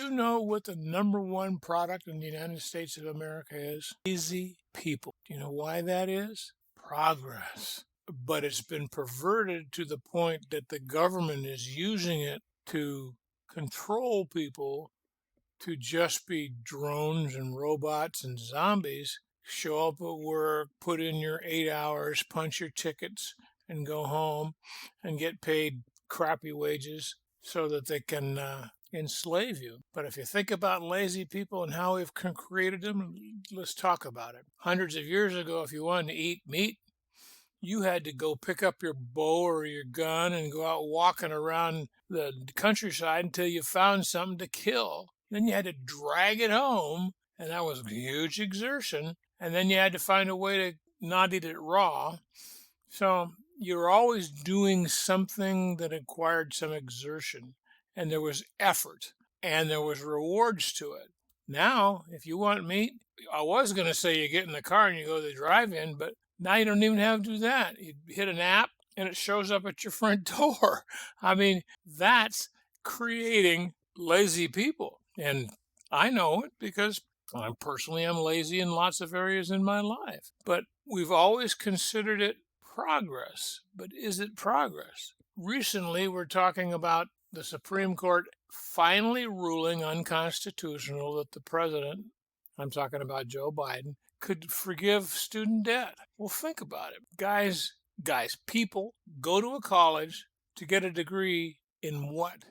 you know what the number one product in the United States of America is? Lazy people. Do you know why that is? Progress. But it's been perverted to the point that the government is using it to control people to just be drones and robots and zombies. Show up at work, put in your 8 hours, punch your tickets, and go home and get paid crappy wages so that they can enslave you. But if you think about lazy people and how we've created them, let's talk about it. Hundreds of years ago, if you wanted to eat meat, you had to go pick up your bow or your gun and go out walking around the countryside until you found something to kill. Then you had to drag it home, and that was a huge exertion. And then you had to find a way to not eat it raw. So you're always doing something that required some exertion, and there was effort, and there was rewards to it. Now, if you want meat, I was going to say you get in the car and you go to the drive-in, but now you don't even have to do that. You hit an app and it shows up at your front door. I mean, that's creating lazy people. And I know it because I personally am lazy in lots of areas in my life. But we've always considered it progress. But is it progress? Recently, we're talking about the Supreme Court finally ruling unconstitutional that the president, I'm talking about Joe Biden, could forgive student debt. Well, think about it. Guys, people go to a college to get a degree in what?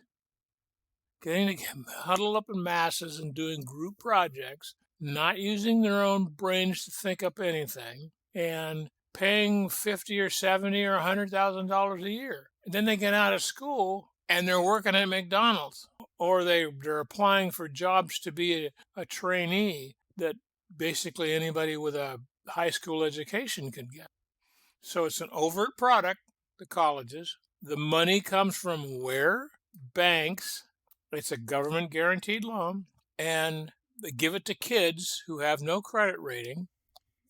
Getting to huddle up in masses and doing group projects, not using their own brains to think up anything, and paying 50 or 70 or $100,000 a year. And then they get out of school and they're working at McDonald's, or they're applying for jobs to be a trainee that basically anybody with a high school education can get. So it's an overt product, the colleges. The money comes from where? Banks. It's a government guaranteed loan, and they give it to kids who have no credit rating.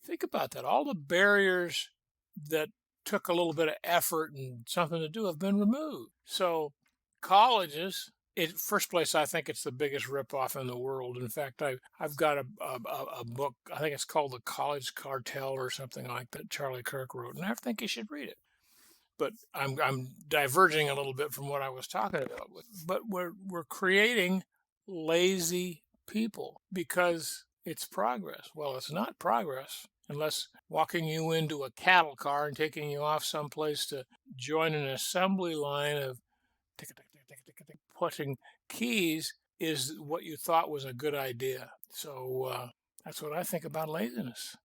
Think about that. All the barriers that took a little bit of effort and something to do have been removed. So colleges, first place, I think it's the biggest ripoff in the world. In fact, I've got a book, I think it's called The College Cartel or something like that, Charlie Kirk wrote, and I think you should read it. But I'm diverging a little bit from what I was talking about. But we're creating lazy people because it's progress. Well, it's not progress unless walking you into a cattle car and taking you off someplace to join an assembly line of pushing keys is what you thought was a good idea. So that's what I think about laziness.